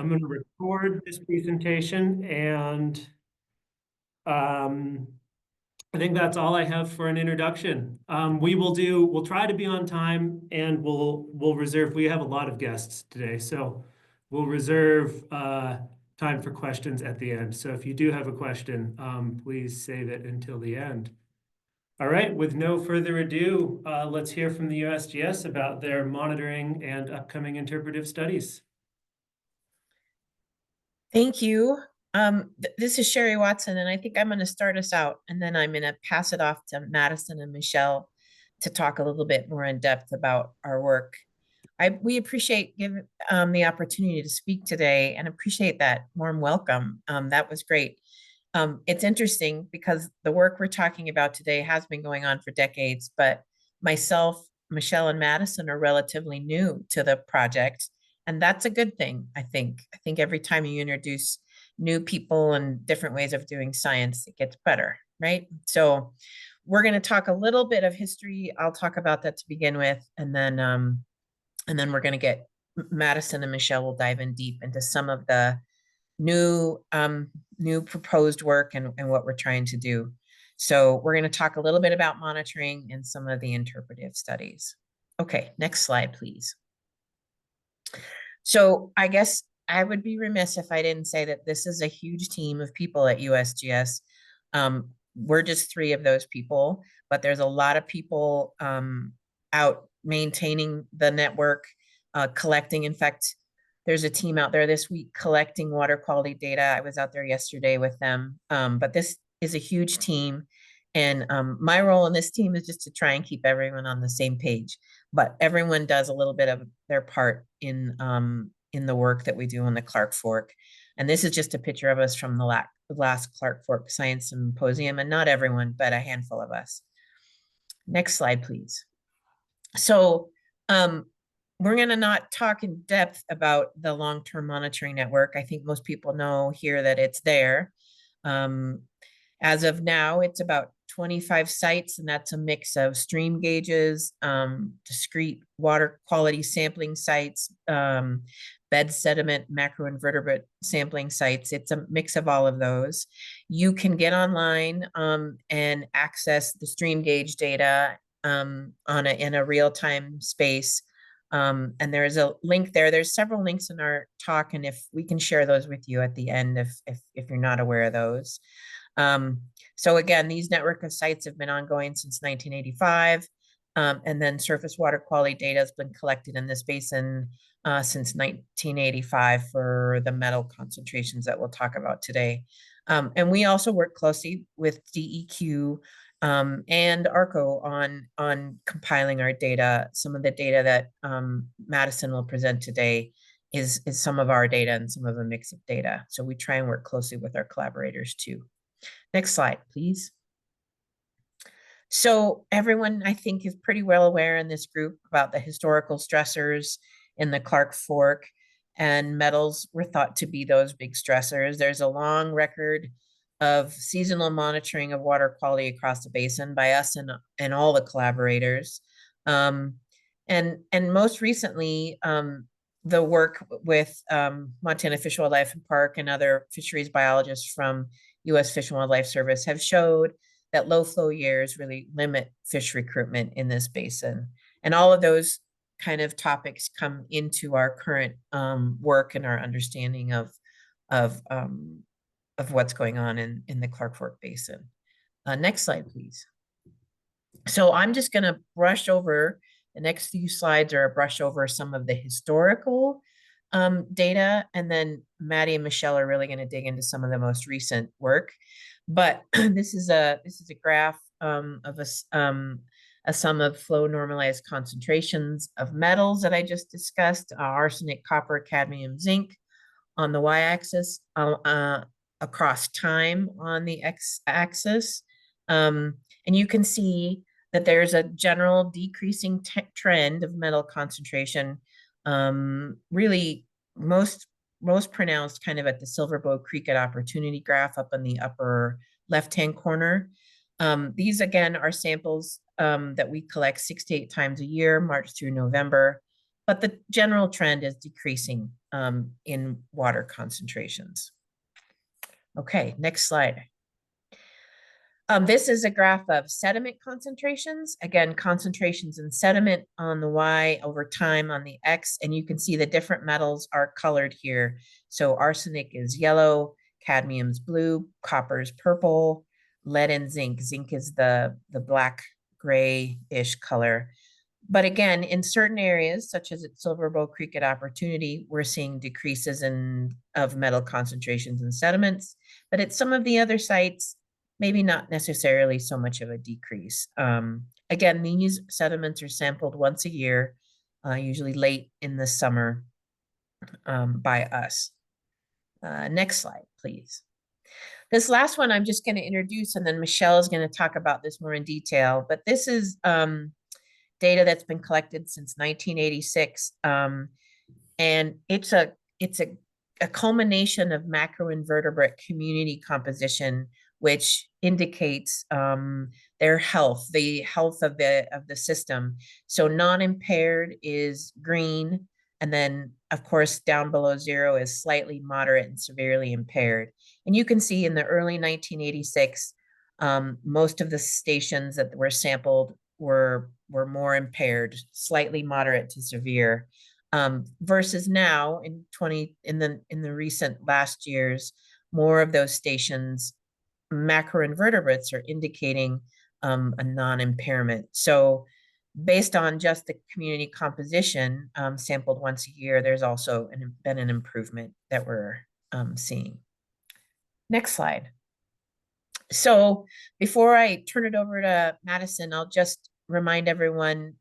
I'm going to record this presentation, and I think that's all I have for an introduction. We'll try to be on time, and we'll reserve. We have a lot of guests today, so we'll reserve time for questions at the end. So if you do have a question, please save it until the end. All right, with no further ado, let's hear from the USGS about their monitoring and upcoming interpretive studies. Thank you. This is Sheree Watson, and I think I'm going to start us out, and then I'm going to pass it off to Madison and Michelle to talk a little bit more in depth about our work. We appreciate giving the opportunity to speak today and appreciate that warm welcome. That was great. It's interesting because the work we're talking about today has been going on for decades, but myself, Michelle, and Madison are relatively new to the project. And that's a good thing, I think. I think every time you introduce new people and different ways of doing science, it gets better, right? So we're going to talk a little bit of history. I'll talk about that to begin with, and then we're going to get Madison and Michelle will dive in deep into some of the new proposed work and what we're trying to do. So we're going to talk a little bit about monitoring and some of the interpretive studies. Okay, next slide, please. So I guess I would be remiss if I didn't say that this is a huge team of people at USGS. We're just 3 of those people, but there's a lot of people out maintaining the network, collecting. In fact, there's a team out there this week collecting water quality data. I was out there yesterday with them, but this is a huge team. And my role in this team is just to try and keep everyone on the same page. But everyone does a little bit of their part in the work that we do on the Clark Fork. And this is just a picture of us from the last Clark Fork Science Symposium, and not everyone, but a handful of us. Next slide, please. So we're going to not talk in depth about the long-term monitoring network. I think most people know here that it's there. As of now, it's about 25 sites, and that's a mix of stream gauges, discrete water quality sampling sites, bed sediment, macroinvertebrate sampling sites. It's a mix of all of those. You can get online and access the stream gauge data in a real-time space. And there's a link there. There's several links in our talk, and if we can share those with you at the end if you're not aware of those. So again, these network of sites have been ongoing since 1985, and then surface water quality data has been collected in this basin since 1985 for the metal concentrations that we'll talk about today. And we also work closely with DEQ and ARCO on compiling our data. Some of the data that Madison will present today is some of our data and some of a mix of data. So we try and work closely with our collaborators too. Next slide, please. So everyone, I think, is pretty well aware in this group about the historical stressors in the Clark Fork, and metals were thought to be those big stressors. There's a long record of seasonal monitoring of water quality across the basin by us and all the collaborators. And most recently, the work with Montana Fish, Wildlife and Park and other fisheries biologists from U.S. Fish and Wildlife Service have showed that low flow years really limit fish recruitment in this basin. And all of those kind of topics come into our current work and our understanding of what's going on in the Clark Fork Basin. Next slide, please. So I'm just going to brush over the next few slides, or brush over some of the historical data, and then Maddie and Michelle are really going to dig into some of the most recent work. But this is a graph of a sum of flow normalized concentrations of metals that I just discussed: arsenic, copper, cadmium, zinc on the y-axis, across time on the x-axis, and you can see that there's a general decreasing trend of metal concentration. Really most pronounced kind of at the Silverbow Creek at Opportunity graph up in the upper left-hand corner. These again are samples that we collect 6 to 8 times a year, March through November. but the general trend is decreasing in water concentrations. Okay, next slide. This is a graph of sediment concentrations. Again, concentrations in sediment on the Y over time on the X, and you can see the different metals are colored here. So arsenic is yellow, cadmium's blue, copper's purple, lead and zinc. Zinc is the black grayish color. But again, in certain areas, such as at Silver Bow Creek at Opportunity, we're seeing decreases of metal concentrations in sediments. But at some of the other sites, maybe not necessarily so much of a decrease. Again, these sediments are sampled once a year, usually late in the summer by us. Next slide, please. This last one I'm just going to introduce, and then Michelle is going to talk about this more in detail. But this is data that's been collected since 1986. And it's a culmination of macroinvertebrate community composition, which indicates their health, the health of the system. So non-impaired is green, and then of course down below zero is slightly moderate and severely impaired. And you can see in the early 1986, most of the stations that were sampled were more impaired, slightly moderate to severe. Versus now in the recent last years, more of those stations, macroinvertebrates are indicating a non-impairment. So based on just the community composition sampled once a year, there's also been an improvement that we're seeing. Next slide. So before I turn it over to Madison, I'll just remind everyone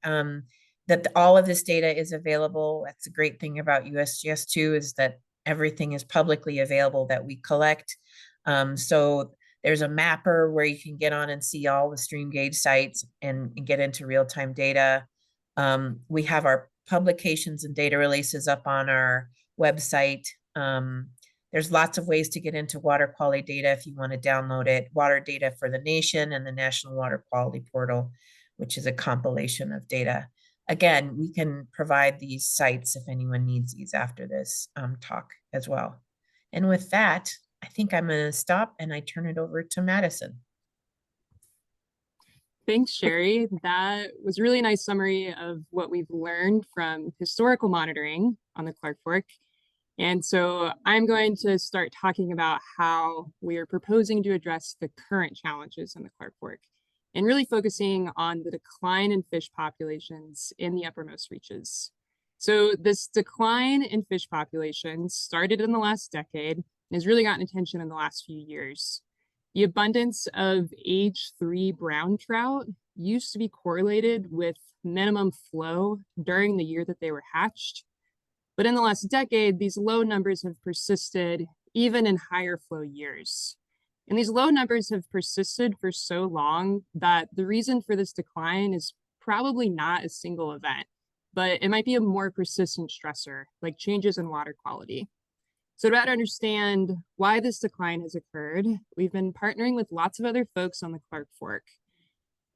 that all of this data is available. That's the great thing about USGS too, is that everything is publicly available that we collect. So there's a mapper where you can get on and see all the stream gauge sites and get into real-time data. We have our publications and data releases up on our website. There's lots of ways to get into water quality data if you want to download it. Water data for the nation and the National Water Quality Portal, which is a compilation of data. Again, we can provide these sites if anyone needs these after this talk as well. And with that, I think I'm going to stop and I turn it over to Madison. Thanks, Sheree. That was a really nice summary of what we've learned from historical monitoring on the Clark Fork. And so I'm going to start talking about how we are proposing to address the current challenges in the Clark Fork, and really focusing on the decline in fish populations in the uppermost reaches. So this decline in fish populations started in the last decade and has really gotten attention in the last few years. The abundance of age 3 brown trout used to be correlated with minimum flow during the year that they were hatched. But in the last decade, these low numbers have persisted even in higher flow years. And these low numbers have persisted for so long that the reason for this decline is probably not a single event, but it might be a more persistent stressor, like changes in water quality. So to better understand why this decline has occurred, we've been partnering with lots of other folks on the Clark Fork.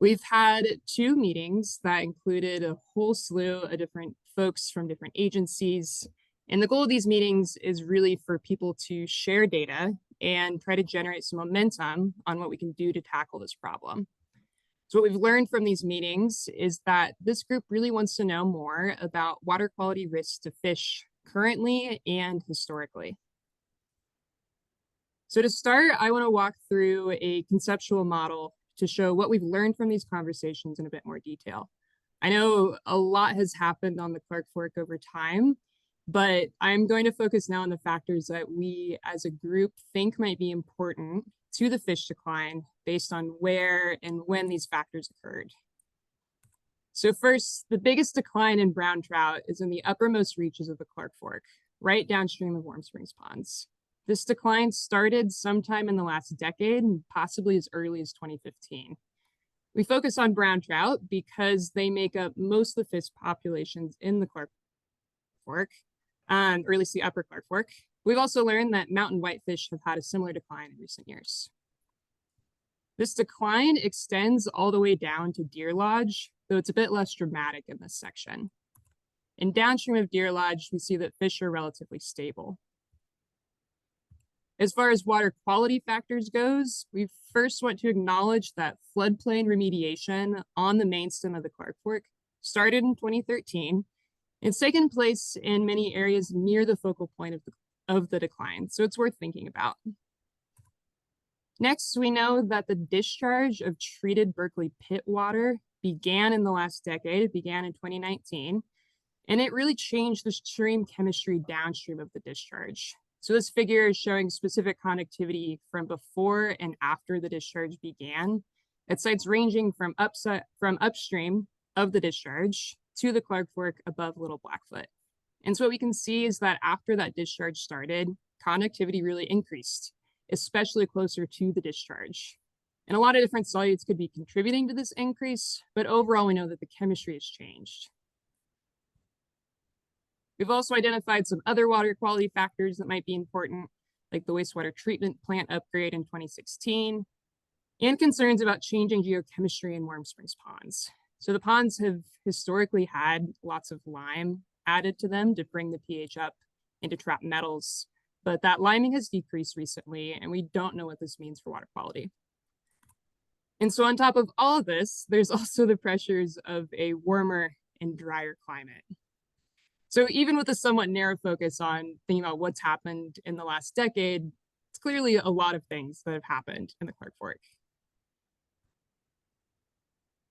We've had 2 meetings that included a whole slew of different folks from different agencies. And the goal of these meetings is really for people to share data and try to generate some momentum on what we can do to tackle this problem. So what we've learned from these meetings is that this group really wants to know more about water quality risks to fish currently and historically. So to start, I want to walk through a conceptual model to show what we've learned from these conversations in a bit more detail. I know a lot has happened on the Clark Fork over time, but I'm going to focus now on the factors that we as a group think might be important to the fish decline based on where and when these factors occurred. So first, the biggest decline in brown trout is in the uppermost reaches of the Clark Fork, right downstream of Warm Springs ponds. This decline started sometime in the last decade, possibly as early as 2015. We focus on brown trout because they make up most of the fish populations in the Clark Fork, or at least the upper Clark Fork. We've also learned that mountain whitefish have had a similar decline in recent years. This decline extends all the way down to Deer Lodge, though it's a bit less dramatic in this section. And downstream of Deer Lodge, we see that fish are relatively stable. As far as water quality factors goes, we first want to acknowledge that floodplain remediation on the main stem of the Clark Fork started in 2013. It's taken place in many areas near the focal point of the decline, so it's worth thinking about. Next, we know that the discharge of treated Berkeley pit water began in the last decade. It began in 2019, and it really changed the stream chemistry downstream of the discharge. So this figure is showing specific connectivity from before and after the discharge began at sites ranging from upstream of the discharge to the Clark Fork above Little Blackfoot. And so what we can see is that after that discharge started, connectivity really increased, especially closer to the discharge. And a lot of different solutes could be contributing to this increase, but overall we know that the chemistry has changed. We've also identified some other water quality factors that might be important, like the wastewater treatment plant upgrade in 2016, and concerns about changing geochemistry in Warm Springs ponds. So the ponds have historically had lots of lime added to them to bring the pH up and to trap metals, but that liming has decreased recently, and we don't know what this means for water quality. And so on top of all of this, there's also the pressures of a warmer and drier climate. So even with a somewhat narrow focus on thinking about what's happened in the last decade, it's clearly a lot of things that have happened in the Clark Fork.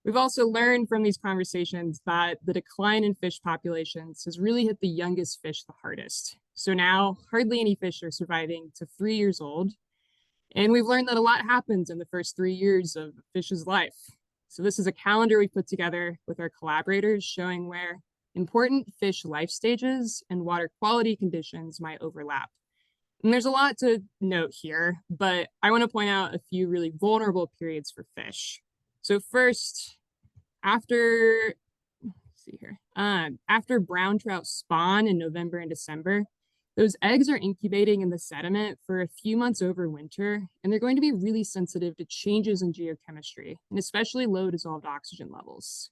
We've also learned from these conversations that the decline in fish populations has really hit the youngest fish the hardest. So now hardly any fish are surviving to 3 years old. And we've learned that a lot happens in the first 3 years of a fish's life. So this is a calendar we put together with our collaborators showing where important fish life stages and water quality conditions might overlap. And there's a lot to note here, but I want to point out a few really vulnerable periods for fish. So first, after brown trout spawn in November and December, those eggs are incubating in the sediment for a few months over winter, and they're going to be really sensitive to changes in geochemistry, and especially low dissolved oxygen levels.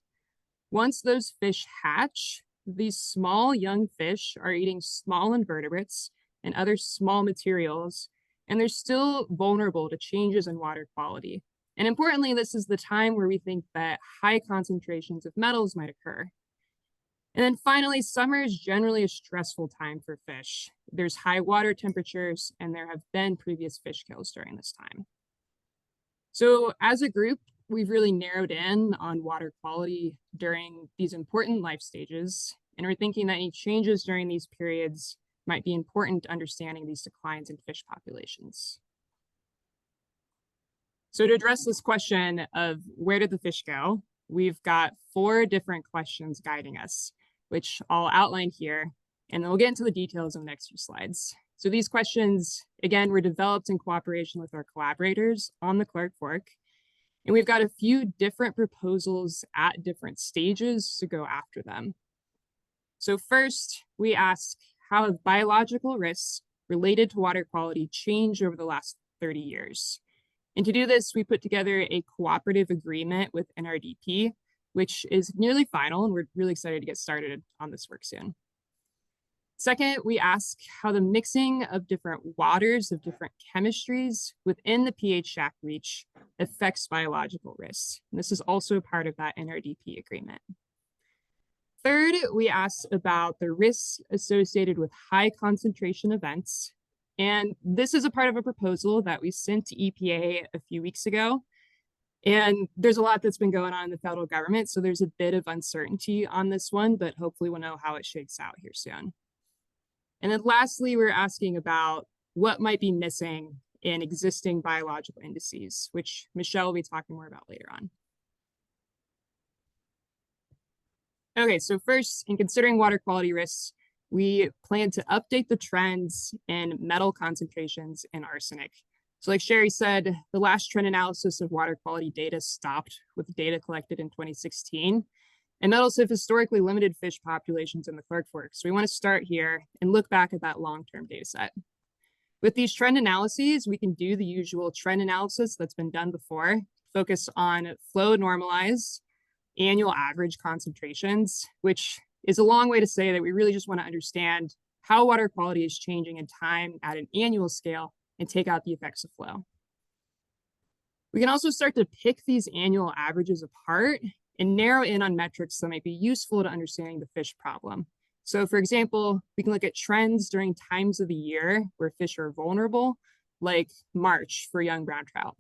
Once those fish hatch, these small young fish are eating small invertebrates and other small materials, and they're still vulnerable to changes in water quality. And importantly, this is the time where we think that high concentrations of metals might occur. And then finally, summer is generally a stressful time for fish. There's high water temperatures, and there have been previous fish kills during this time. So as a group, we've really narrowed in on water quality during these important life stages, and we're thinking that any changes during these periods might be important to understanding these declines in fish populations. So to address this question of where did the fish go, we've got 4 different questions guiding us, which I'll outline here, and then we'll get into the details in the next few slides. So these questions, again, were developed in cooperation with our collaborators on the Clark Fork, and we've got a few different proposals at different stages to go after them. So first, we ask, how have biological risks related to water quality changed over the last 30 years? And to do this, we put together a cooperative agreement with NRDP, which is nearly final, and we're really excited to get started on this work soon. Second, we ask how the mixing of different waters of different chemistries within the pH shack reach affects biological risks. And this is also part of that NRDP agreement. Third, we asked about the risks associated with high concentration events. And this is a part of a proposal that we sent to EPA a few weeks ago. And there's a lot that's been going on in the federal government, so there's a bit of uncertainty on this one, but hopefully we'll know how it shakes out here soon. And then lastly, we're asking about what might be missing in existing biological indices, which Michelle will be talking more about later on. Okay, so first, in considering water quality risks, we plan to update the trends in metal concentrations and arsenic. So like Sheree said, the last trend analysis of water quality data stopped with data collected in 2016. And metals have historically limited fish populations in the Clark Fork. So we want to start here and look back at that long-term data set. With these trend analyses, we can do the usual trend analysis that's been done before, focus on flow normalized annual average concentrations, which is a long way to say that we really just want to understand how water quality is changing in time at an annual scale and take out the effects of flow. We can also start to pick these annual averages apart and narrow in on metrics that might be useful to understanding the fish problem. So for example, we can look at trends during times of the year where fish are vulnerable, like March for young brown trout.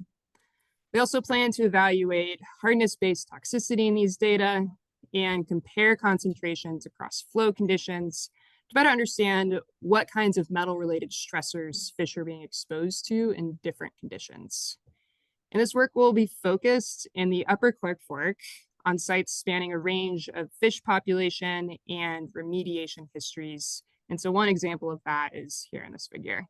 We also plan to evaluate hardness-based toxicity in these data and compare concentrations across flow conditions to better understand what kinds of metal-related stressors fish are being exposed to in different conditions. And this work will be focused in the Upper Clark Fork on sites spanning a range of fish population and remediation histories. And so one example of that is here in this figure.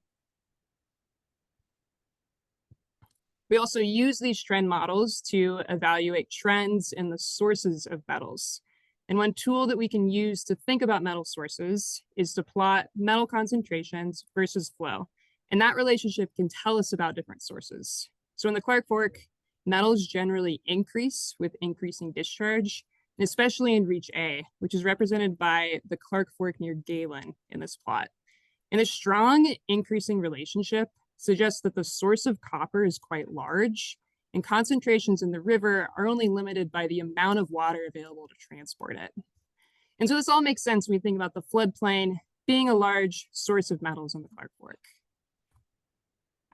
We also use these trend models to evaluate trends in the sources of metals. And one tool that we can use to think about metal sources is to plot metal concentrations versus flow. And that relationship can tell us about different sources. So in the Clark Fork, metals generally increase with increasing discharge, and especially in Reach A, which is represented by the Clark Fork near Galen in this plot. And a strong increasing relationship suggests that the source of copper is quite large, and concentrations in the river are only limited by the amount of water available to transport it. And so this all makes sense when we think about the floodplain being a large source of metals in the Clark Fork.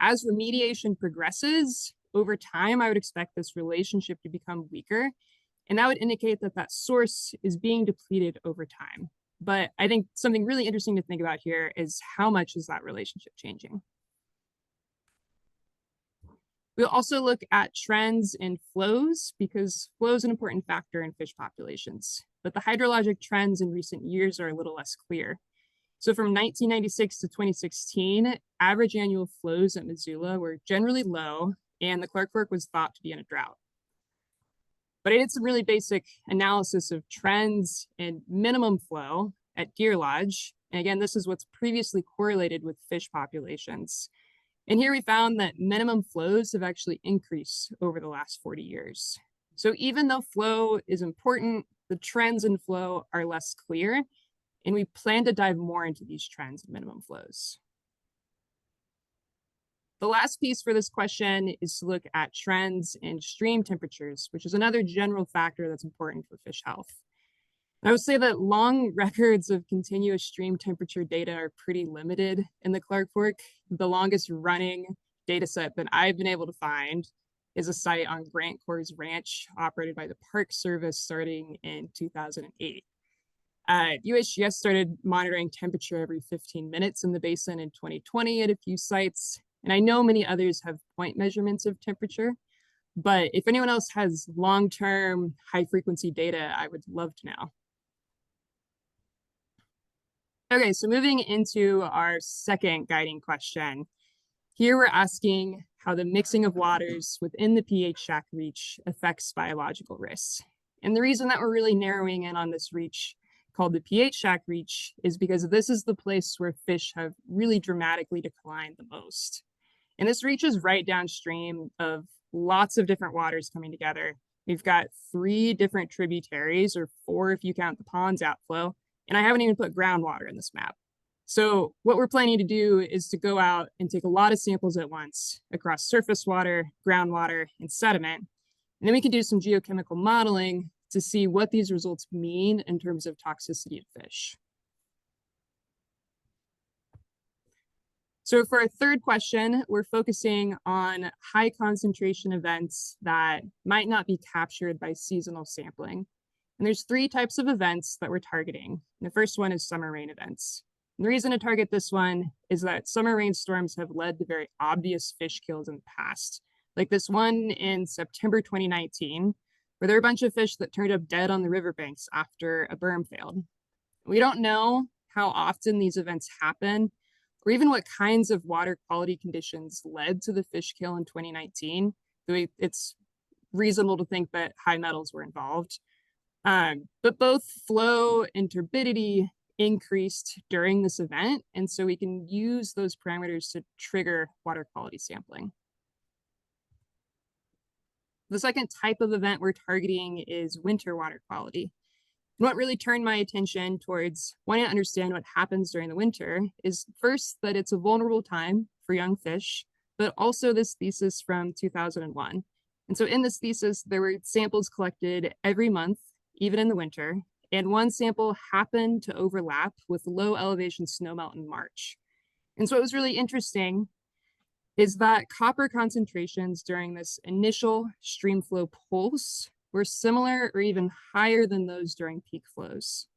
As remediation progresses, over time, I would expect this relationship to become weaker, and that would indicate that that source is being depleted over time. But I think something really interesting to think about here is how much is that relationship changing? We'll also look at trends in flows because flow is an important factor in fish populations, but the hydrologic trends in recent years are a little less clear. So from 1996 to 2016, average annual flows at Missoula were generally low, and the Clark Fork was thought to be in a drought. But I did some really basic analysis of trends in minimum flow at Deer Lodge. And again, this is what's previously correlated with fish populations. And here we found that minimum flows have actually increased over the last 40 years. So even though flow is important, the trends in flow are less clear, and we plan to dive more into these trends in minimum flows. The last piece for this question is to look at trends in stream temperatures, which is another general factor that's important for fish health. I would say that long records of continuous stream temperature data are pretty limited in the Clark Fork. The longest running data set that I've been able to find is a site on Grant Corps Ranch operated by the Park Service starting in 2008. USGS started monitoring temperature every 15 minutes in the basin in 2020 at a few sites. And I know many others have point measurements of temperature, but if anyone else has long-term high-frequency data, I would love to know. Okay, so moving into our second guiding question. Here we're asking how the mixing of waters within the pH shack reach affects biological risks. And the reason that we're really narrowing in on this reach called the pH shack reach is because this is the place where fish have really dramatically declined the most. And this reach is right downstream of lots of different waters coming together. We've got 3 different tributaries, or 4 if you count the pond's outflow, and I haven't even put groundwater in this map. So what we're planning to do is to go out and take a lot of samples at once across surface water, groundwater, and sediment. And then we can do some geochemical modeling to see what these results mean in terms of toxicity of fish. So for our third question, we're focusing on high concentration events that might not be captured by seasonal sampling. And there's 3 types of events that we're targeting. And the first one is summer rain events. And the reason to target this one is that summer rainstorms have led to very obvious fish kills in the past, like this one in September 2019, where there were a bunch of fish that turned up dead on the riverbanks after a berm failed. We don't know how often these events happen, or even what kinds of water quality conditions led to the fish kill in 2019. It's reasonable to think that high metals were involved. But both flow and turbidity increased during this event, and so we can use those parameters to trigger water quality sampling. The second type of event we're targeting is winter water quality. What really turned my attention towards wanting to understand what happens during the winter is first that it's a vulnerable time for young fish, but also this thesis from 2001. And so in this thesis, there were samples collected every month, even in the winter, and one sample happened to overlap with low elevation snowmelt in March. And so what was really interesting is that copper concentrations during this initial streamflow pulse were similar or even higher than those during peak flows.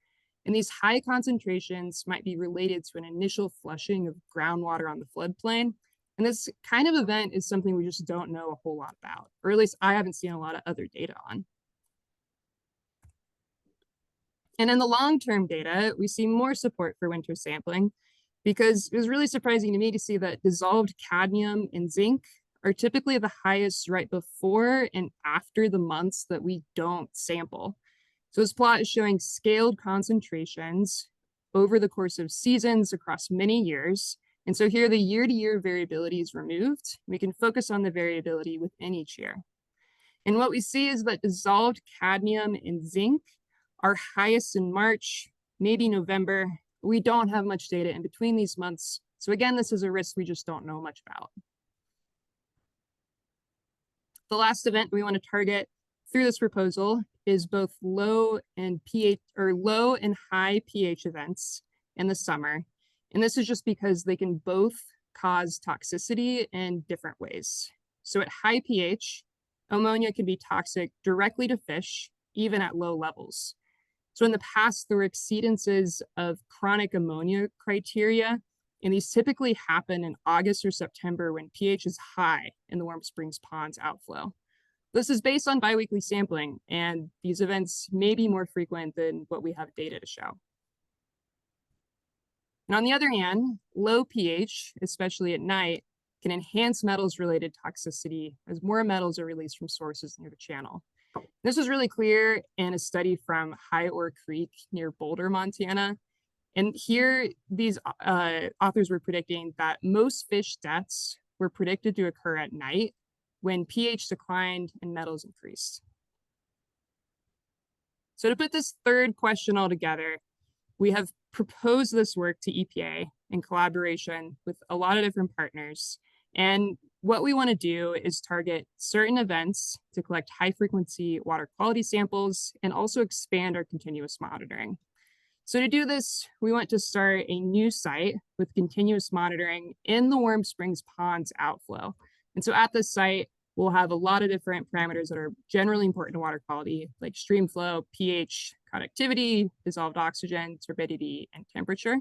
And these high concentrations might be related to an initial flushing of groundwater on the floodplain. And this kind of event is something we just don't know a whole lot about, or at least I haven't seen a lot of other data on. And in the long-term data, we see more support for winter sampling because it was really surprising to me to see that dissolved cadmium and zinc are typically the highest right before and after the months that we don't sample. So this plot is showing scaled concentrations over the course of seasons across many years. And so here the year-to-year variability is removed. We can focus on the variability within each year. And what we see is that dissolved cadmium and zinc are highest in March, maybe November. We don't have much data in between these months. So again, this is a risk we just don't know much about. The last event we want to target through this proposal is both low and high pH events in the summer. And this is just because they can both cause toxicity in different ways. So at high pH, ammonia can be toxic directly to fish, even at low levels. So in the past, there were exceedances of chronic ammonia criteria, and these typically happen in August or September when pH is high in the Warm Springs Pond's outflow. This is based on biweekly sampling, and these events may be more frequent than what we have data to show. And on the other hand, low pH, especially at night, can enhance metals-related toxicity as more metals are released from sources near the channel. This was really clear in a study from High Ore Creek near Boulder, Montana. And here, these authors were predicting that most fish deaths were predicted to occur at night when pH declined and metals increased. So to put this third question all together, we have proposed this work to EPA in collaboration with a lot of different partners. And what we want to do is target certain events to collect high frequency water quality samples and also expand our continuous monitoring. So to do this, we want to start a new site with continuous monitoring in the Warm Springs Pond's outflow. And so at this site, we'll have a lot of different parameters that are generally important to water quality, like stream flow, pH, conductivity, dissolved oxygen, turbidity, and temperature.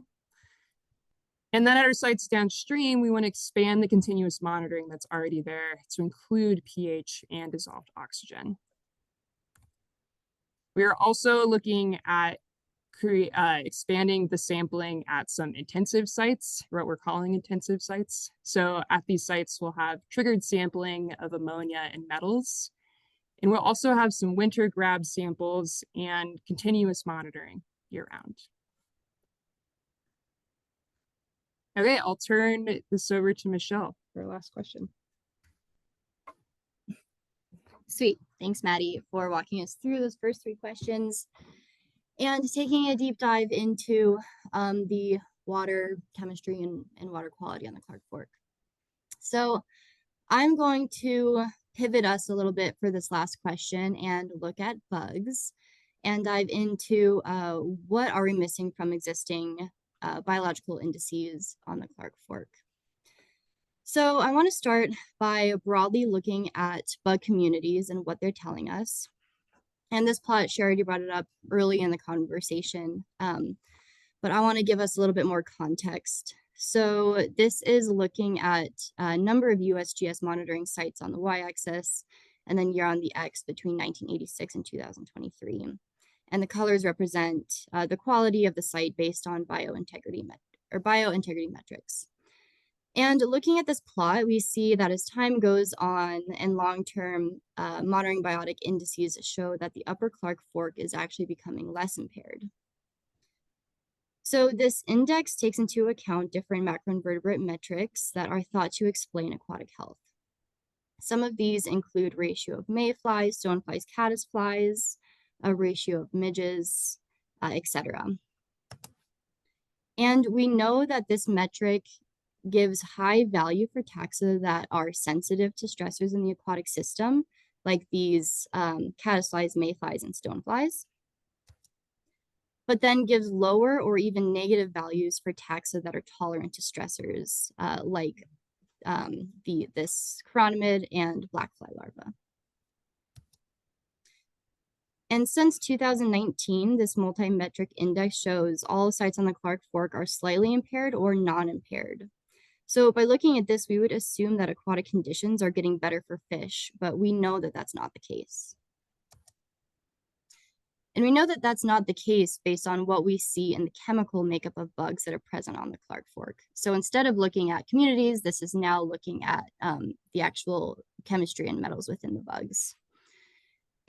And then at our sites downstream, we want to expand the continuous monitoring that's already there to include pH and dissolved oxygen. We are also looking at expanding the sampling at some intensive sites, what we're calling intensive sites. So at these sites, we'll have triggered sampling of ammonia and metals. And we'll also have some winter grab samples and continuous monitoring year-round. Okay, I'll turn this over to Michelle for our last question. Sweet. Thanks, Maddie, for walking us through those first three questions and taking a deep dive into the water chemistry and water quality on the Clark Fork. So I'm going to pivot us a little bit for this last question and look at bugs and dive into what are we missing from existing biological indices on the Clark Fork. So I want to start by broadly looking at bug communities and what they're telling us. And this plot, Sheree already brought it up early in the conversation, but I want to give us a little bit more context. So this is looking at a number of USGS monitoring sites on the y-axis, and then year on the x between 1986 and 2023. And the colors represent the quality of the site based on biointegrity metrics. And looking at this plot, we see that as time goes on and long-term monitoring biotic indices show that the upper Clark Fork is actually becoming less impaired. So this index takes into account different macroinvertebrate metrics that are thought to explain aquatic health. Some of these include ratio of mayflies, stoneflies, caddisflies, a ratio of midges, etc. And we know that this metric gives high value for taxa that are sensitive to stressors in the aquatic system, like these caddisflies, mayflies, and stoneflies, but then gives lower or even negative values for taxa that are tolerant to stressors, like this chironomid and blackfly larva. And since 2019, this multi-metric index shows all sites on the Clark Fork are slightly impaired or non-impaired. So by looking at this, we would assume that aquatic conditions are getting better for fish, but we know that that's not the case. And we know that that's not the case based on what we see in the chemical makeup of bugs that are present on the Clark Fork. So instead of looking at communities, this is now looking at the actual chemistry and metals within the bugs.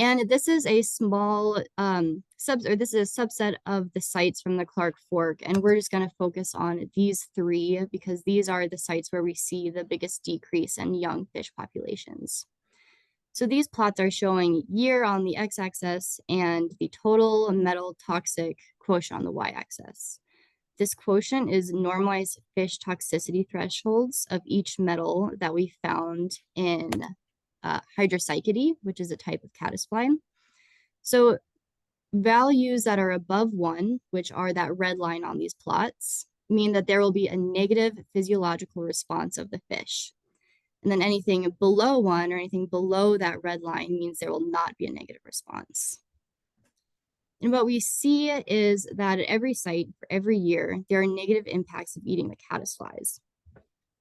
And this is a small this is a subset of the sites from the Clark Fork, and we're just going to focus on these three because these are the sites where we see the biggest decrease in young fish populations. So these plots are showing year on the x-axis and the total metal toxic quotient on the y-axis. This quotient is normalized fish toxicity thresholds of each metal that we found in Hydropsychidae, which is a type of caddisfly. So values that are above 1, which are that red line on these plots, mean that there will be a negative physiological response of the fish. And then anything below 1 or anything below that red line means there will not be a negative response. And what we see is that at every site for every year, there are negative impacts of eating the caddisflies.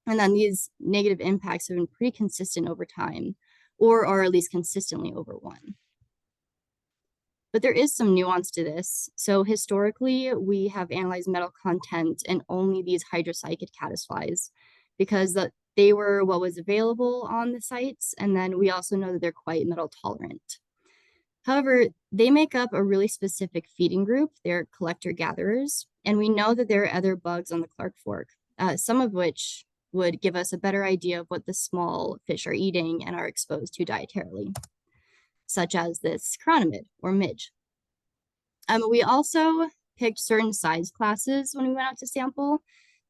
And then these negative impacts have been pretty consistent over time, or are at least consistently over 1. But there is some nuance to this. So historically, we have analyzed metal content in only these hydropsychid caddisflies because they were what was available on the sites. And then we also know that they're quite metal tolerant. However, they make up a really specific feeding group. They're collector-gatherers. And we know that there are other bugs on the Clark Fork, some of which would give us a better idea of what the small fish are eating and are exposed to dietarily, such as this chironomid or midge. We also picked certain size classes when we went out to sample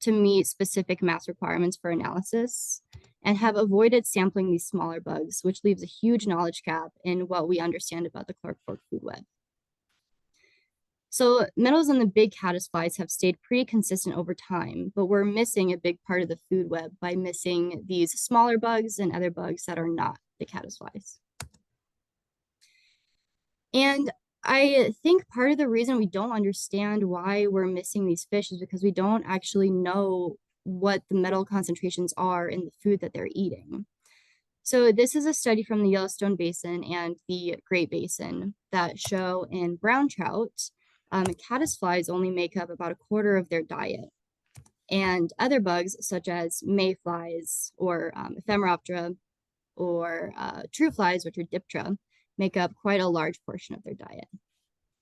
to meet specific mass requirements for analysis and have avoided sampling these smaller bugs, which leaves a huge knowledge gap in what we understand about the Clark Fork food web. So metals in the big caddisflies have stayed pretty consistent over time, but we're missing a big part of the food web by missing these smaller bugs and other bugs that are not the caddisflies. And I think part of the reason we don't understand why we're missing these fish is because we don't actually know what the metal concentrations are in the food that they're eating. So this is a study from the Yellowstone Basin and the Great Basin that show in brown trout, caddisflies only make up about 1/4 of their diet. And other bugs such as mayflies or ephemeroptera or true flies, which are diptera, make up quite a large portion of their diet.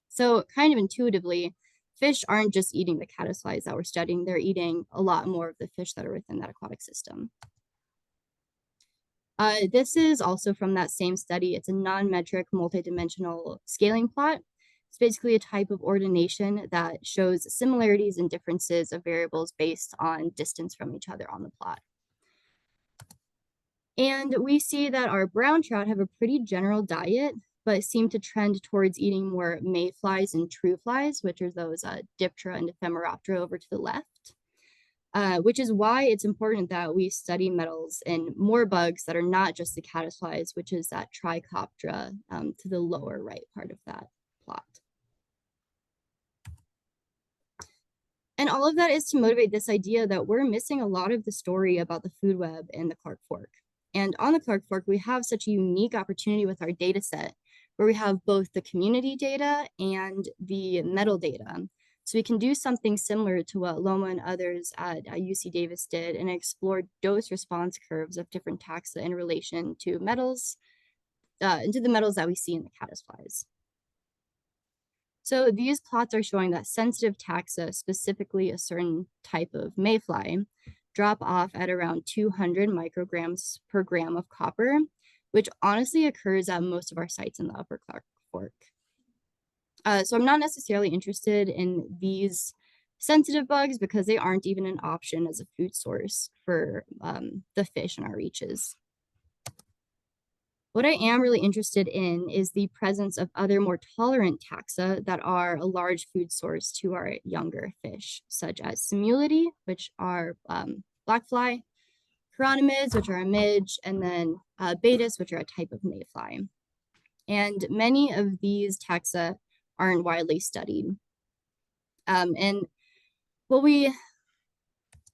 So kind of intuitively, fish aren't just eating the caddisflies that we're studying, they're eating a lot more of the fish that are within that aquatic system. This is also from that same study. It's a non-metric multidimensional scaling plot. It's basically a type of ordination that shows similarities and differences of variables based on distance from each other on the plot. And we see that our brown trout have a pretty general diet, but seem to trend towards eating more mayflies and true flies, which are those diptera and ephemeroptera over to the left, which is why it's important that we study metals in more bugs that are not just the caddisflies, which is that Trichoptera to the lower right part of that plot. And all of that is to motivate this idea that we're missing a lot of the story about the food web in the Clark Fork. And on the Clark Fork, we have such a unique opportunity with our data set where we have both the community data and the metal data. So we can do something similar to what Loma and others at UC Davis did and explore dose response curves of different taxa in relation to metals, into the metals that we see in the caddisflies. So these plots are showing that sensitive taxa, specifically a certain type of mayfly, drop off at around 200 micrograms per gram of copper, which honestly occurs at most of our sites in the upper Clark Fork. So I'm not necessarily interested in these sensitive bugs because they aren't even an option as a food source for the fish in our reaches. What I am really interested in is the presence of other more tolerant taxa that are a large food source to our younger fish, such as Simulity, which are blackfly, chironomids, which are a midge, and then Baetis, which are a type of mayfly. And many of these taxa aren't widely studied. And what we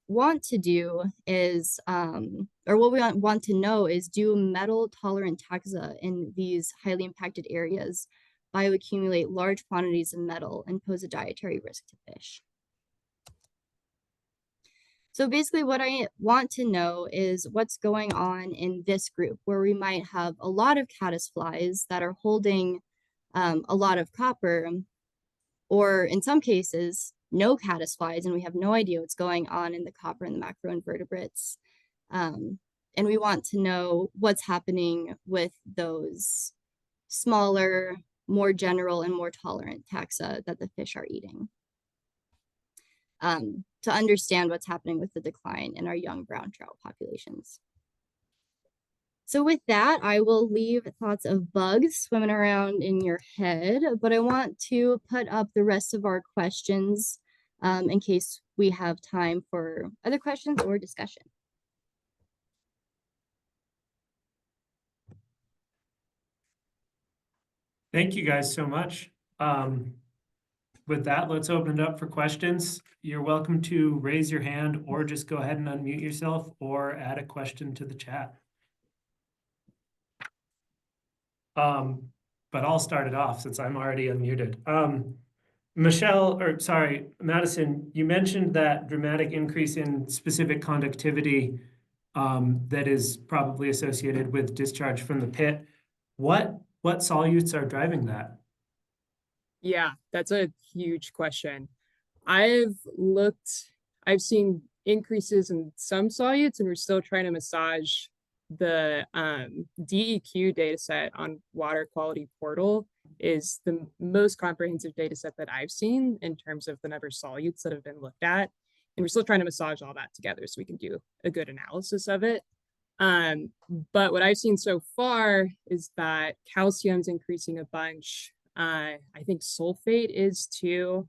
want to do is, or what we want to know is, do metal tolerant taxa in these highly impacted areas bioaccumulate large quantities of metal and pose a dietary risk to fish? So basically what I want to know is what's going on in this group where we might have a lot of caddisflies that are holding a lot of copper, or in some cases, no caddisflies, and we have no idea what's going on in the copper and the macroinvertebrates. And we want to know what's happening with those smaller, more general, and more tolerant taxa that the fish are eating, to understand what's happening with the decline in our young brown trout populations. So with that, I will leave thoughts of bugs swimming around in your head, but I want to put up the rest of our questions in case we have time for other questions or discussion. Thank you guys so much. With that, let's open it up for questions. You're welcome to raise your hand or just go ahead and unmute yourself or add a question to the chat. But I'll start it off since I'm already unmuted. Madison, you mentioned that dramatic increase in specific conductivity that is probably associated with discharge from the pit. What solutes are driving that? Yeah, that's a huge question. I've seen increases in some solutes, and we're still trying to massage the DEQ data set on Water Quality Portal is the most comprehensive data set that I've seen in terms of the number of solutes that have been looked at. And we're still trying to massage all that together so we can do a good analysis of it. But what I've seen so far is that calcium's increasing a bunch. I think sulfate is too,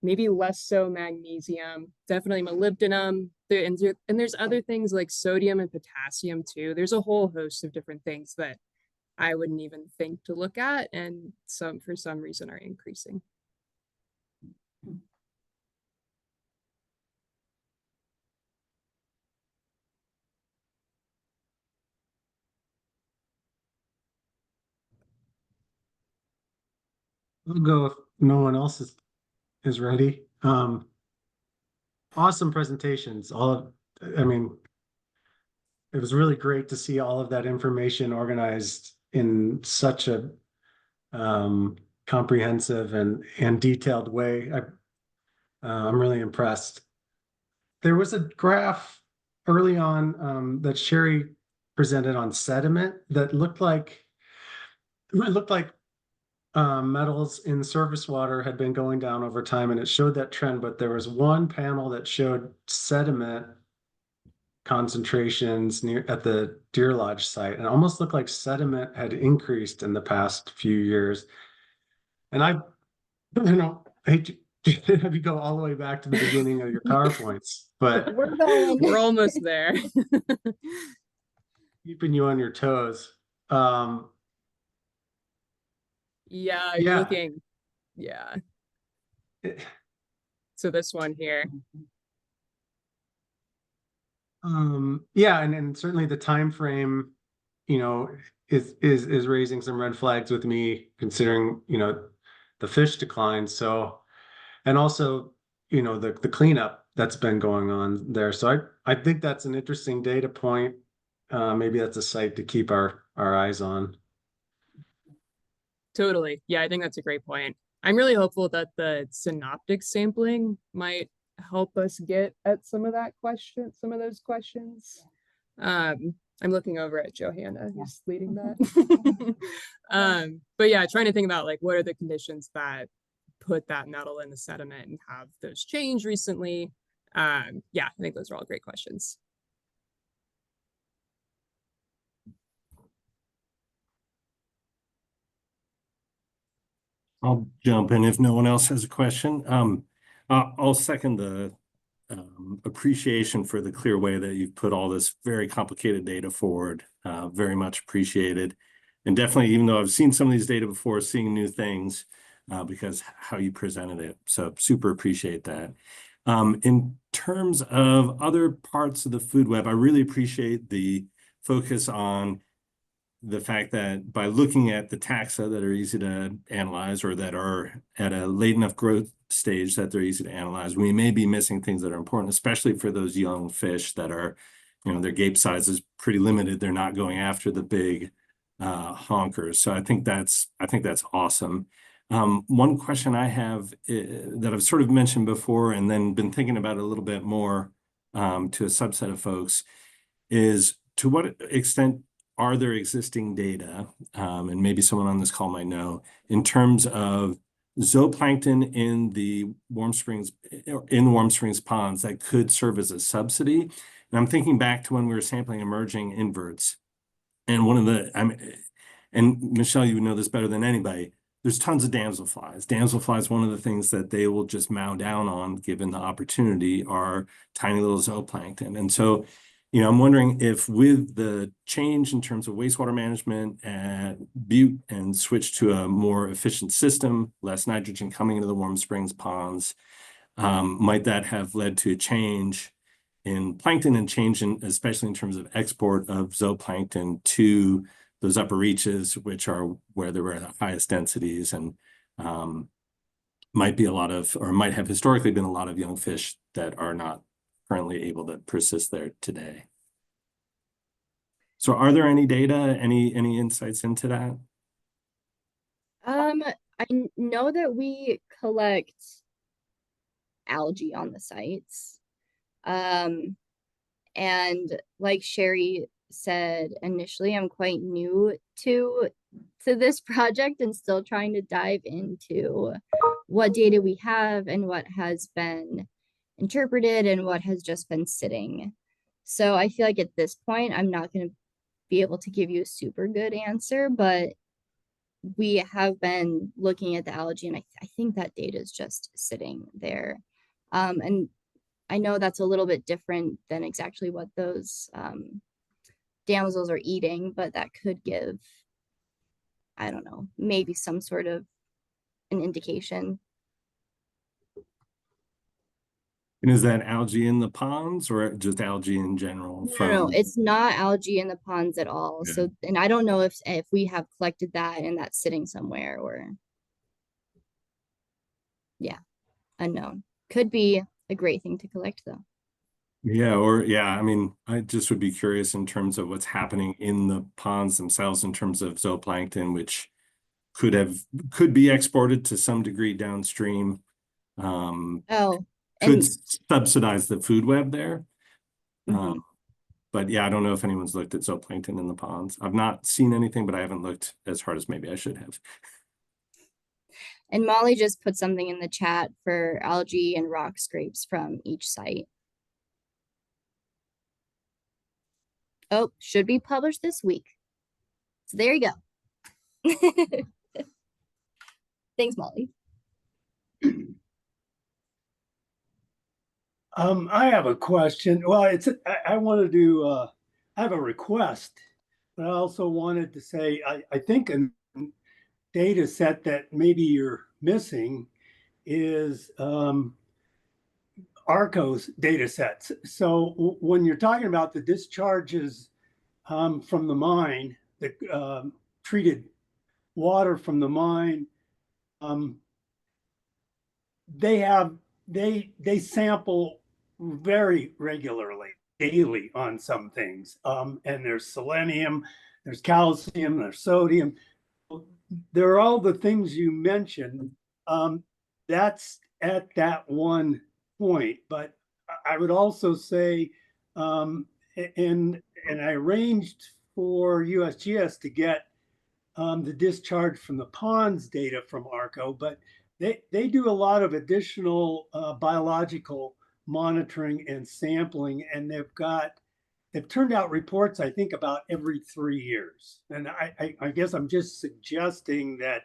maybe less so magnesium, definitely molybdenum. And there's other things like sodium and potassium too. There's a whole host of different things that I wouldn't even think to look at, and some for some reason are increasing. I'll go if no one else is ready. Awesome presentations. I mean, it was really great to see all of that information organized in such a comprehensive and detailed way. I'm really impressed. There was a graph early on that Sheree presented on sediment that looked like metals in surface water had been going down over time, and it showed that trend, but there was one panel that showed sediment concentrations at the Deer Lodge site, and it almost looked like sediment had increased in the past few years. And I hate to have you go all the way back to the beginning of your PowerPoints, but We're almost there. keeping you on your toes. Yeah, you're looking. Yeah. So this one here. Yeah, and certainly the time frame, is raising some red flags with me, considering, the fish decline. So, and also, the cleanup that's been going on there. So I think that's an interesting data point. Maybe that's a site to keep our eyes on. Totally. Yeah, I think that's a great point. I'm really hopeful that the synoptic sampling might help us get at some of those questions. I'm looking over at Johanna, who's leading that. But yeah, trying to think about like what are the conditions that put that metal in the sediment and have those changed recently. Yeah, I think those are all great questions. I'll jump in if no one else has a question. I'll second the appreciation for the clear way that you've put all this very complicated data forward. Very much appreciated. And definitely, even though I've seen some of these data before, seeing new things because how you presented it. So super appreciate that. In terms of other parts of the food web, I really appreciate the focus on the fact that by looking at the taxa that are easy to analyze or that are at a late enough growth stage that they're easy to analyze, we may be missing things that are important, especially for those young fish that are, their gape size is pretty limited. They're not going after the big honkers. So I think that's awesome. One question I have that I've sort of mentioned before and then been thinking about it a little bit more to a subset of folks is to what extent are there existing data, and maybe someone on this call might know, in terms of zooplankton in the Warm Springs ponds that could serve as a subsidy? And I'm thinking back to when we were sampling emerging inverts, and and Michelle, you would know this better than anybody. There's tons of damselflies. Damselflies, one of the things that they will just mow down on, given the opportunity, are tiny little zooplankton, and so. I'm wondering if with the change in terms of wastewater management at Butte and switch to a more efficient system, less nitrogen coming into the Warm Springs ponds, might that have led to a change in plankton and change in, especially in terms of export of zooplankton to those upper reaches, which are where there were the highest densities and might have historically been a lot of young fish that are not currently able to persist there today. So are there any data, any insights into that? I know that we collect algae on the sites. And like Sheree said initially, I'm quite new to this project and still trying to dive into what data we have and what has been interpreted and what has just been sitting. So I feel like at this point, I'm not going to be able to give you a super good answer, but we have been looking at the algae and I think that data is just sitting there. And I know that's a little bit different than exactly what those damsels are eating, but that could give, I don't know, maybe some sort of an indication. And is that algae in the ponds or just algae in general? No, it's not algae in the ponds at all. Yeah. So, and I don't know if we have collected that and that's sitting somewhere or, yeah, unknown. Could be a great thing to collect though. Yeah, I mean, I just would be curious in terms of what's happening in the ponds themselves in terms of zooplankton, which could be exported to some degree downstream. Could subsidize the food web there. But yeah, I don't know if anyone's looked at zooplankton in the ponds. I've not seen anything, but I haven't looked as hard as maybe I should have. And Molly just put something in the chat for algae and rock scrapes from each site. Oh, should be published this week. So there you go. Thanks, Molly. I have a question. Well, I wanted to I have a request, but I also wanted to say I think a data set that maybe you're missing is ARCO's data sets. So when you're talking about the discharges from the mine, the treated water from the mine, they sample very regularly, daily on some things. And there's selenium, there's calcium, there's sodium. There are all the things you mentioned. That's at that one point. But I would also say, and and I arranged for USGS to get the discharge from the ponds data from ARCO, but they do a lot of additional biological monitoring and sampling, and they've turned out reports, I think, about every 3 years. And I guess I'm just suggesting that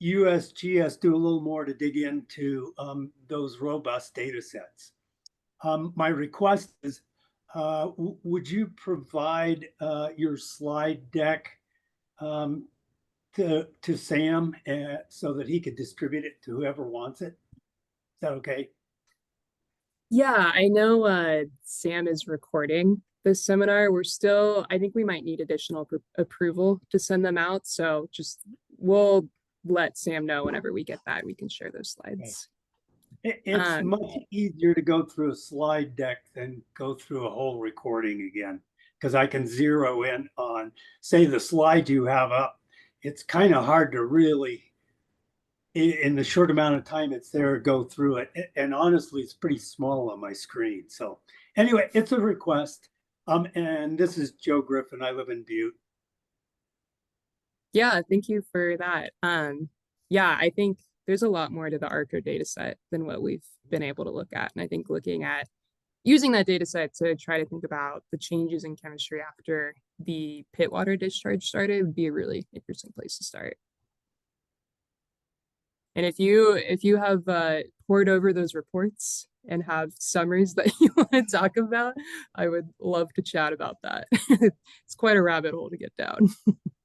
USGS do a little more to dig into those robust data sets. My request is, would you provide your slide deck to Sam so that he could distribute it to whoever wants it? Is that okay? Yeah, I know Sam is recording this seminar. I think we might need additional approval to send them out. So we'll let Sam know whenever we get that. We can share those slides. It's much easier to go through a slide deck than go through a whole recording again, because I can zero in on, say, the slide you have up. It's kind of hard to really, in the short amount of time it's there, go through it. And honestly, it's pretty small on my screen. So anyway, it's a request. And this is Joe Griffin. I live in Butte. Yeah, thank you for that. Yeah, I think there's a lot more to the ARCO data set than what we've been able to look at. And I think looking at using that data set to try to think about the changes in chemistry after the pit water discharge started would be a really interesting place to start. And if you have poured over those reports and have summaries that you want to talk about, I would love to chat about that. It's quite a rabbit hole to get down.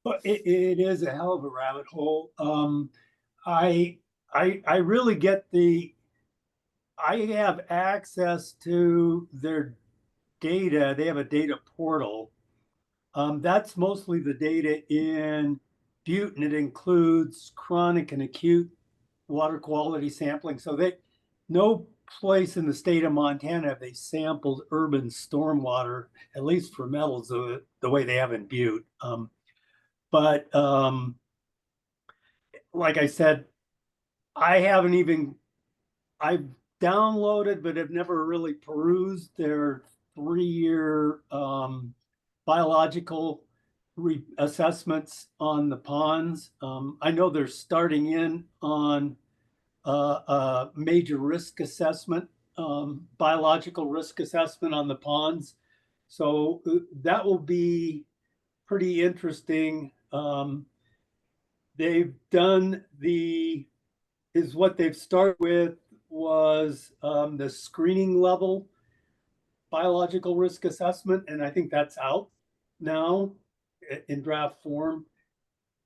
But it is a hell of a rabbit hole. I really get I have access to their data. They have a data portal. That's mostly the data in Butte, and it includes chronic and acute water quality sampling. So no place in the state of Montana have they sampled urban stormwater, at least for metals, the way they have in Butte. But like I said, I've downloaded, but have never really perused their 3-year biological assessments on the ponds. I know they're starting in on a major risk assessment, biological risk assessment on the ponds. So that will be pretty interesting. They've done what they've started with was the screening level biological risk assessment, and I think that's out now in draft form.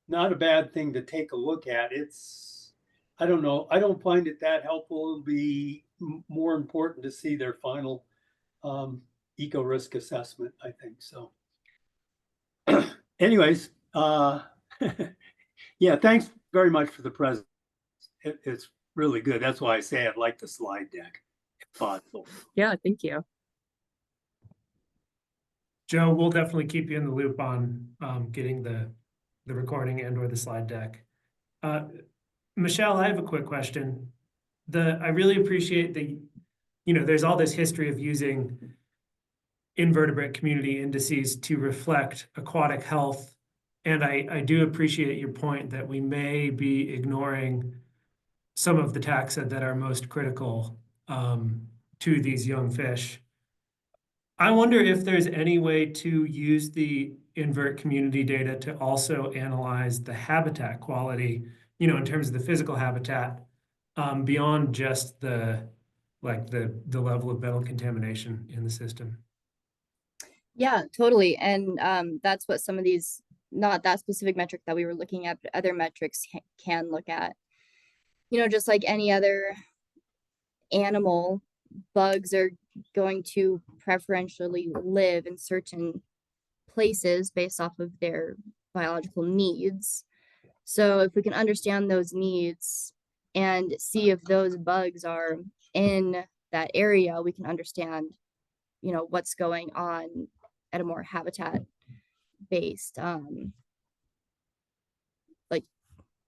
Not a bad thing to take a look at. I don't know, I don't find it that helpful. It'll be more important to see their final eco risk assessment, I think. So anyways, yeah, thanks very much for the present. It's really good. That's why I say I'd like the slide deck if possible. Yeah, thank you. Joe, we'll definitely keep you in the loop on getting the recording and or the slide deck. Michelle, I have a quick question. I really appreciate there's all this history of using invertebrate community indices to reflect aquatic health. And I do appreciate your point that we may be ignoring some of the taxa that are most critical to these young fish. I wonder if there's any way to use the invert community data to also analyze the habitat quality, in terms of the physical habitat, beyond just the level of metal contamination in the system. Yeah, totally. And that's what some of these, not that specific metric that we were looking at, but other metrics can look at. Just like any other animal, bugs are going to preferentially live in certain places based off of their biological needs. So if we can understand those needs and see if those bugs are in that area, we can understand, what's going on at a more habitat based,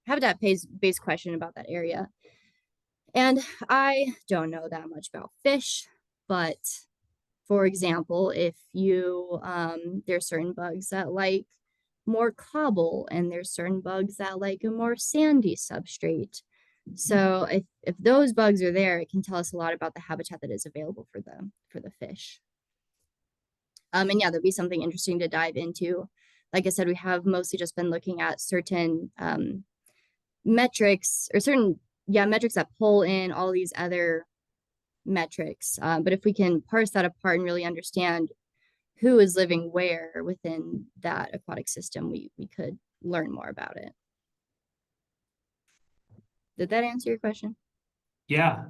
habitat-based question about that area. And I don't know that much about fish, but for example, if you, there's certain bugs that like more cobble, and there's certain bugs that like a more sandy substrate. So if those bugs are there, it can tell us a lot about the habitat that is available for the fish. And yeah, that'd be something interesting to dive into. Like I said, we have mostly just been looking at certain metrics, or certain metrics that pull in all these other metrics. But if we can parse that apart and really understand who is living where within that aquatic system, we could learn more about it. Did that answer your question? Yeah,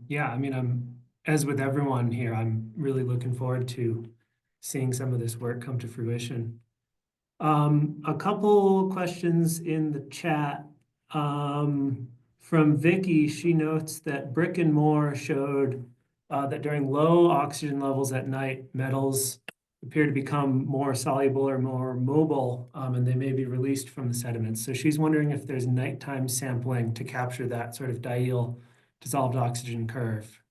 yeah, I mean, as with everyone here, I'm really looking forward to seeing some of this work come to fruition. A couple questions in the chat. From Vicky, she notes that Brick and Moore showed that during low oxygen levels at night, metals appear to become more soluble or more mobile, and they may be released from the sediments. So she's wondering if there's nighttime sampling to capture that sort of diel dissolved oxygen curve.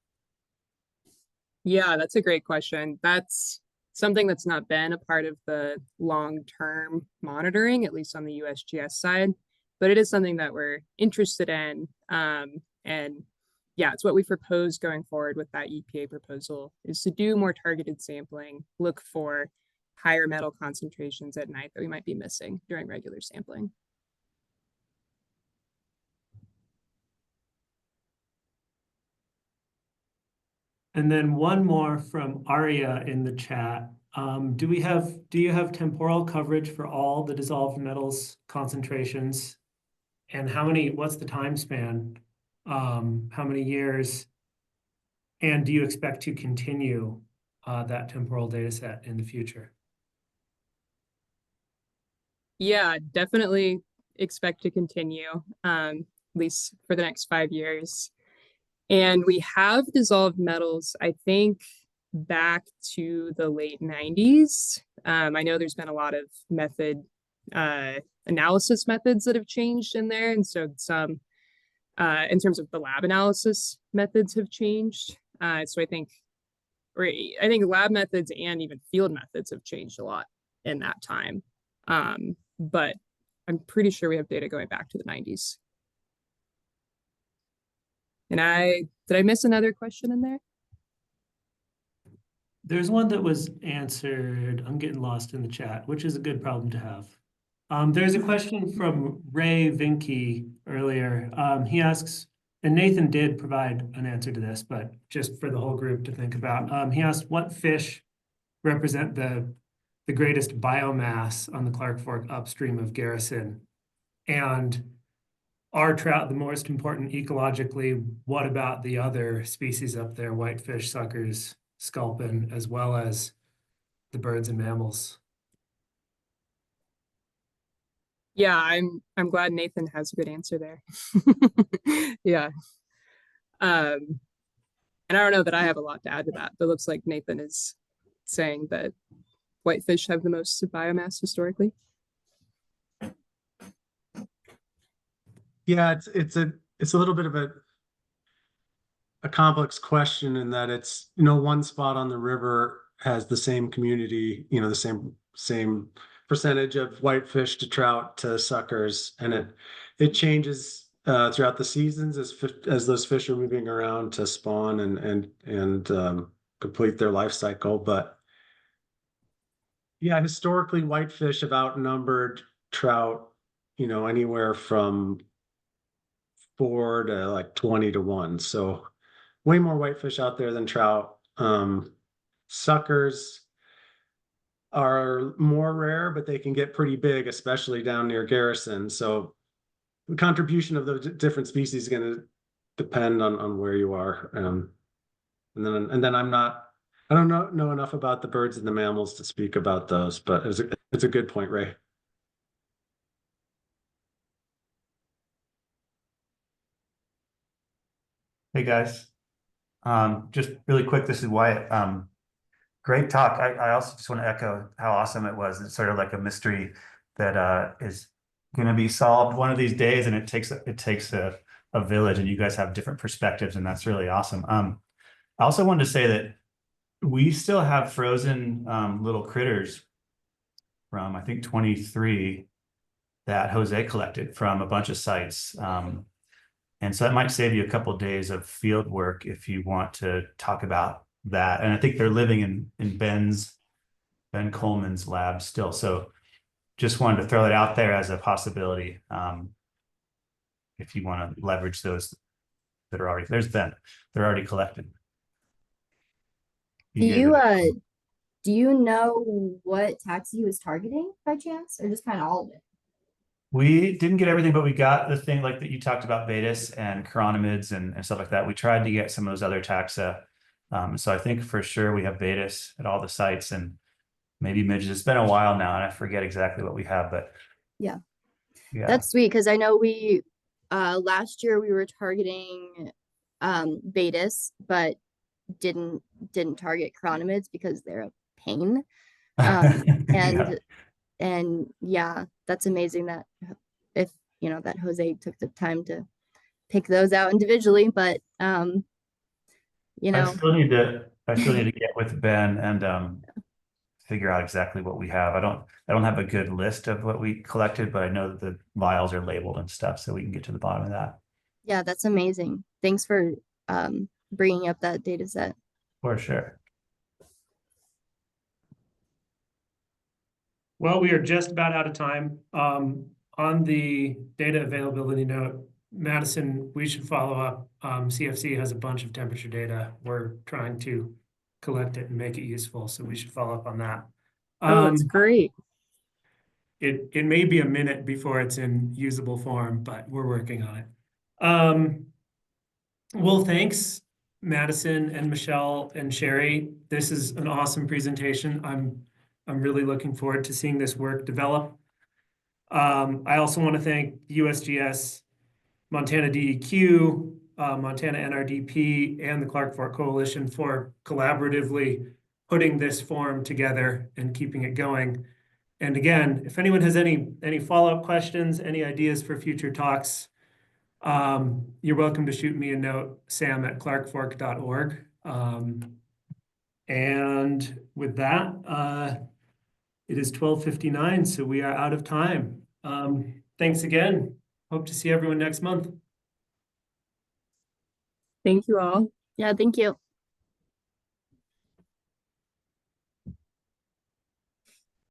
Yeah, that's a great question. That's something that's not been a part of the long-term monitoring, at least on the USGS side, but it is something that we're interested in. And yeah, it's what we propose going forward with that EPA proposal, is to do more targeted sampling, look for higher metal concentrations at night that we might be missing during regular sampling. And then one more from Aria in the chat. Do you have temporal coverage for all the dissolved metals concentrations? And what's the time span? How many years? And do you expect to continue that temporal data set in the future? Yeah, definitely expect to continue, at least for the next 5 years. And we have dissolved metals, I think, back to the late 90s. I know there's been a lot of analysis methods that have changed in there. And so some, in terms of the lab analysis methods have changed. So I think lab methods and even field methods have changed a lot in that time. But I'm pretty sure we have data going back to the 90s. And did I miss another question in there? There's one that was answered. I'm getting lost in the chat, which is a good problem to have. There's a question from Ray Vinke earlier. He asks, and Nathan did provide an answer to this, but just for the whole group to think about. He asked, what fish represent the greatest biomass on the Clark Fork upstream of Garrison? And are trout the most important ecologically? What about the other species up there, whitefish, suckers, sculpin, as well as the birds and mammals? Yeah, I'm glad Nathan has a good answer there. Yeah. And I don't know that I have a lot to add to that, but it looks like Nathan is saying that whitefish have the most biomass historically. Yeah, it's a little bit of a complex question in that it's, one spot on the river has the same community, the same percentage of whitefish to trout to suckers, and it changes throughout the seasons as those fish are moving around to spawn and complete their life cycle. But yeah, historically whitefish have outnumbered trout, anywhere from 4 to like 20 to 1. So way more whitefish out there than trout. Suckers are more rare, but they can get pretty big, especially down near Garrison. So the contribution of those different species is going to depend on where you are. And then I don't know enough about the birds and the mammals to speak about those, but it's a good point, Ray. Hey guys, just really quick, this is Wyatt. Great talk. I also just want to echo how awesome it was. It's sort of like a mystery that is going to be solved one of these days, and it takes a village, and you guys have different perspectives, and that's really awesome. I also wanted to say that We still have frozen little critters from, I think, 23 that Jose collected from a bunch of sites. And so that might save you a couple of days of field work if you want to talk about that. And I think they're living in Ben Coleman's lab still. So just wanted to throw it out there as a possibility. If you want to leverage those that are already, there's Ben, they're already collected. Do you know what taxa he was targeting by chance, or just kind of all of it? We didn't get everything, but we got the thing like that you talked about, Batis and chironomids and stuff like that. We tried to get some of those other taxa. So I think for sure we have Batis at all the sites and maybe midges. It's been a while now and I forget exactly what we have, but Yeah. yeah. That's sweet, because I know we last year we were targeting Batis, but didn't target chironomids because they're a pain. And yeah, that's amazing that if that Jose took the time to pick those out individually, but I still need to get with Ben and figure out exactly what we have. I don't have a good list of what we collected, but I know that the vials are labeled and stuff, so we can get to the bottom of that. Yeah, that's amazing. Thanks for bringing up that data set. For sure. Well, we are just about out of time. On the data availability note, Madison, we should follow up. CFC has a bunch of temperature data. We're trying to collect it and make it useful, so we should follow up on that. Oh, that's great. It may be a minute before it's in usable form, but we're working on it. Well, thanks, Madison and Michelle and Sheree. This is an awesome presentation. I'm really looking forward to seeing this work develop. I also want to thank USGS, Montana DEQ, Montana NRDP, and the Clark Fork Coalition for collaboratively putting this forum together and keeping it going. And again, if anyone has any follow-up questions, any ideas for future talks, you're welcome to shoot me a note, sam@clarkfork.org. And with that, it is 12:59, so we are out of time. Thanks again. Hope to see everyone next month. Thank you all. Yeah, thank you.